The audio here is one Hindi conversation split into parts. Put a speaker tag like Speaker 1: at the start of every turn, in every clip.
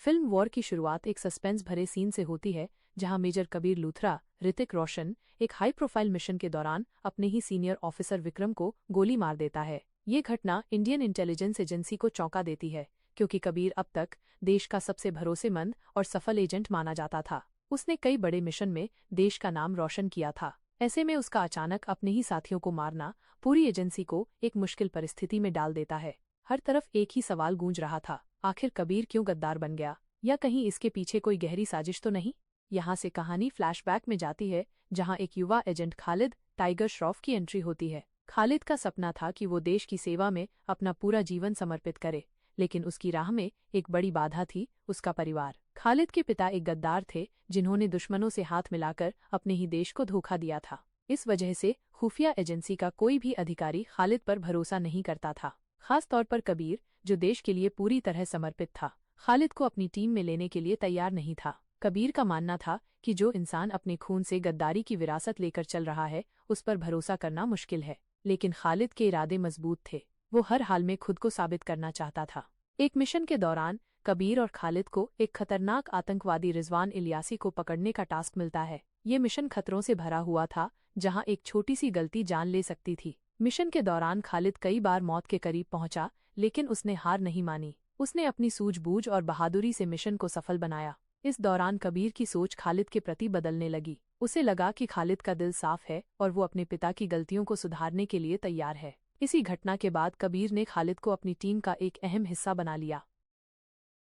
Speaker 1: फिल्म वॉर की शुरुआत एक सस्पेंस भरे सीन से होती है जहां मेजर कबीर लूथरा, ऋतिक रोशन, एक हाई प्रोफाइल मिशन के दौरान अपने ही सीनियर ऑफिसर विक्रम को गोली मार देता है। ये घटना इंडियन इंटेलिजेंस एजेंसी को चौंका देती है, क्योंकि कबीर अब तक देश का सबसे भरोसेमंद और सफल एजेंट माना जाता था। उसने कई बड़े मिशन में देश का नाम रोशन किया था। ऐसे में उसका अचानक अपने ही साथियों को मारना पूरी एजेंसी को एक मुश्किल परिस्थिति में डाल देता है। हर तरफ एक ही सवाल गूंज रहा था, आखिर कबीर क्यों गद्दार बन गया, या कहीं इसके पीछे कोई गहरी साजिश तो नहीं। यहाँ से कहानी फ्लैशबैक में जाती है, जहाँ एक युवा एजेंट खालिद टाइगर श्रॉफ की एंट्री होती है। खालिद का सपना था कि वो देश की सेवा में अपना पूरा जीवन समर्पित करे, लेकिन उसकी राह में एक बड़ी बाधा थी, उसका परिवार। खालिद के पिता एक गद्दार थे, जिन्होंने दुश्मनों से हाथ मिलाकर अपने ही देश को धोखा दिया था। इस वजह से खुफिया एजेंसी का कोई भी अधिकारी खालिद पर भरोसा नहीं करता था, खास तौर पर कबीर, जो देश के लिए पूरी तरह समर्पित था। खालिद को अपनी टीम में लेने के लिए तैयार नहीं था। कबीर का मानना था कि जो इंसान अपने खून से गद्दारी की विरासत लेकर चल रहा है, उस पर भरोसा करना मुश्किल है। लेकिन खालिद के इरादे मजबूत थे, वो हर हाल में खुद को साबित करना चाहता था। एक मिशन के दौरान कबीर और खालिद को एक खतरनाक आतंकवादी रिजवान इलियासी को पकड़ने का टास्क मिलता है। ये मिशन खतरों से भरा हुआ था, जहां एक छोटी सी गलती जान ले सकती थी। मिशन के दौरान खालिद कई बार मौत के करीब पहुंचा, लेकिन उसने हार नहीं मानी। उसने अपनी सूझबूझ और बहादुरी से मिशन को सफल बनाया। इस दौरान कबीर की सोच खालिद के प्रति बदलने लगी। उसे लगा कि खालिद का दिल साफ है और वो अपने पिता की गलतियों को सुधारने के लिए तैयार है। इसी घटना के बाद कबीर ने खालिद को अपनी टीम का एक अहम हिस्सा बना लिया।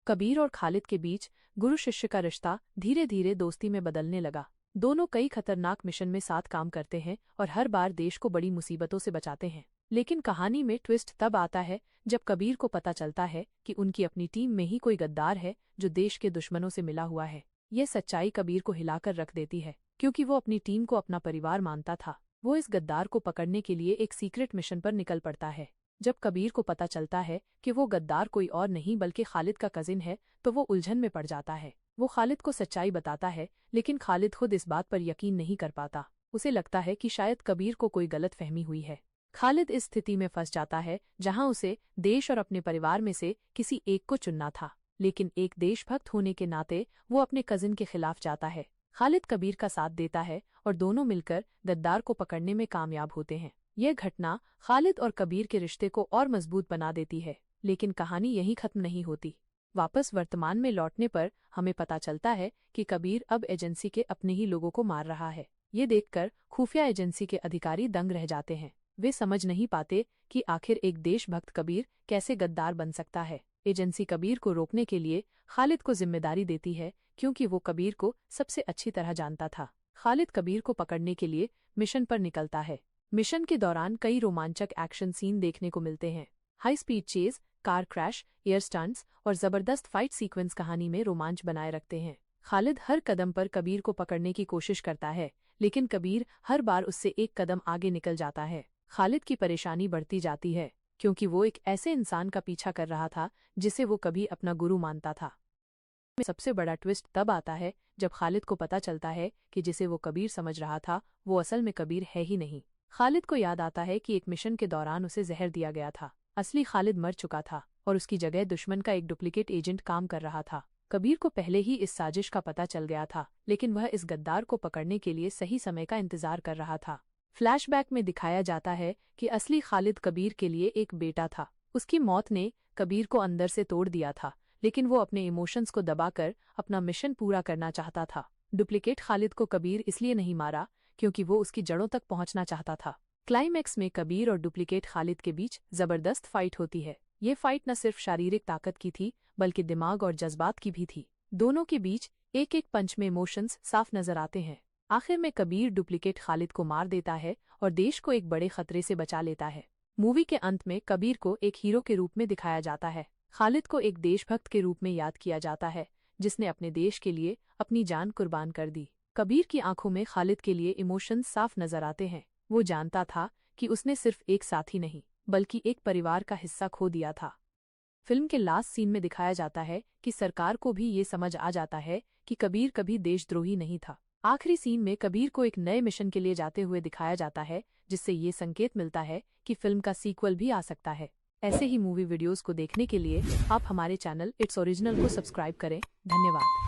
Speaker 1: कबीर और खालिद के बीच गुरु शिष्य का रिश्ता धीरे धीरे दोस्ती में बदलने लगा। दोनों कई खतरनाक मिशन में साथ काम करते हैं और हर बार देश को बड़ी मुसीबतों से बचाते हैं। लेकिन कहानी में ट्विस्ट तब आता है जब कबीर को पता चलता है कि उनकी अपनी टीम में ही कोई गद्दार है, जो देश के दुश्मनों से मिला हुआ है। यह सच्चाई कबीर को हिलाकर रख देती है, क्योंकि वो अपनी टीम को अपना परिवार मानता था। वो इस गद्दार को पकड़ने के लिए एक सीक्रेट मिशन पर निकल पड़ता है। जब कबीर को पता चलता है कि वो गद्दार कोई और नहीं बल्कि खालिद का कजिन है, तो वो उलझन में पड़ जाता है। वो खालिद को सच्चाई बताता है, लेकिन खालिद खुद इस बात पर यकीन नहीं कर पाता। उसे लगता है कि शायद कबीर को कोई गलत फहमी हुई है। खालिद इस स्थिति में फंस जाता है जहां उसे देश और अपने परिवार में से किसी एक को चुनना था, लेकिन एक देशभक्त होने के नाते वो अपने कजिन के खिलाफ जाता है। खालिद कबीर का साथ देता है और दोनों मिलकर गद्दार को पकड़ने में कामयाब होते हैं। यह घटना खालिद और कबीर के रिश्ते को और मजबूत बना देती है। लेकिन कहानी यहीं खत्म नहीं होती। वापस वर्तमान में लौटने पर हमें पता चलता है कि कबीर अब एजेंसी के अपने ही लोगों को मार रहा है। ये देखकर खुफिया एजेंसी के अधिकारी दंग रह जाते हैं। वे समझ नहीं पाते कि आखिर एक देशभक्त कबीर कैसे गद्दार बन सकता है। एजेंसी कबीर को रोकने के लिए खालिद को जिम्मेदारी देती है, क्योंकि वो कबीर को सबसे अच्छी तरह जानता था। खालिद कबीर को पकड़ने के लिए मिशन पर निकलता है। मिशन के दौरान कई रोमांचक एक्शन सीन देखने को मिलते हैं। High speed chase, car crash, air stunts और जबरदस्त फाइट सीक्वेंस कहानी में रोमांच बनाए रखते हैं। खालिद हर कदम पर कबीर को पकड़ने की कोशिश करता है, लेकिन कबीर हर बार उससे एक कदम आगे निकल जाता है। खालिद की परेशानी बढ़ती जाती है, क्योंकि वो एक ऐसे इंसान का पीछा कर रहा था जिसे वो कभी अपना गुरु मानता था। सबसे बड़ा ट्विस्ट तब आता है जब खालिद को पता चलता है कि जिसे वो कबीर समझ रहा था, वो असल में कबीर है ही नहीं। खालिद को याद आता है कि एक मिशन के दौरान उसे जहर दिया गया था। असली खालिद मर चुका था और उसकी जगह दुश्मन का एक डुप्लीकेट एजेंट काम कर रहा था। कबीर को पहले ही इस साजिश का पता चल गया था, लेकिन वह इस गद्दार को पकड़ने के लिए सही समय का इंतजार कर रहा था। फ्लैशबैक में दिखाया जाता है कि असली खालिद कबीर के लिए एक बेटा था। उसकी मौत ने कबीर को अंदर से तोड़ दिया था, लेकिन वो अपने इमोशंस को दबाकर अपना मिशन पूरा करना चाहता था। डुप्लीकेट खालिद को कबीर इसलिए नहीं मारा क्योंकि वो उसकी जड़ों तक पहुंचना चाहता था। क्लाइमैक्स में कबीर और डुप्लीकेट खालिद के बीच जबरदस्त फाइट होती है। ये फाइट न सिर्फ शारीरिक ताकत की थी, बल्कि दिमाग और जज्बात की भी थी। दोनों के बीच एक एक पंच में इमोशंस साफ नजर आते हैं। आखिर में कबीर डुप्लीकेट खालिद को मार देता है और देश को एक बड़े खतरे से बचा लेता है। मूवी के अंत में कबीर को एक हीरो के रूप में दिखाया जाता है। खालिद को एक देशभक्त के रूप में याद किया जाता है, जिसने अपने देश के लिए अपनी जान कुर्बान कर दी। कबीर की आंखों में खालिद के लिए इमोशंस साफ नजर आते हैं। वो जानता था कि उसने सिर्फ एक साथी नहीं, बल्कि एक परिवार का हिस्सा खो दिया था। फिल्म के लास्ट सीन में दिखाया जाता है कि सरकार को भी ये समझ आ जाता है कि कबीर कभी देशद्रोही नहीं था। आखिरी सीन में कबीर को एक नए मिशन के लिए जाते हुए दिखाया जाता है, जिससे ये संकेत मिलता है कि फिल्म का सीक्वल भी आ सकता है। ऐसे ही मूवी वीडियोस को देखने के लिए आप हमारे चैनल इट्स ओरिजिनल को सब्सक्राइब करें। धन्यवाद।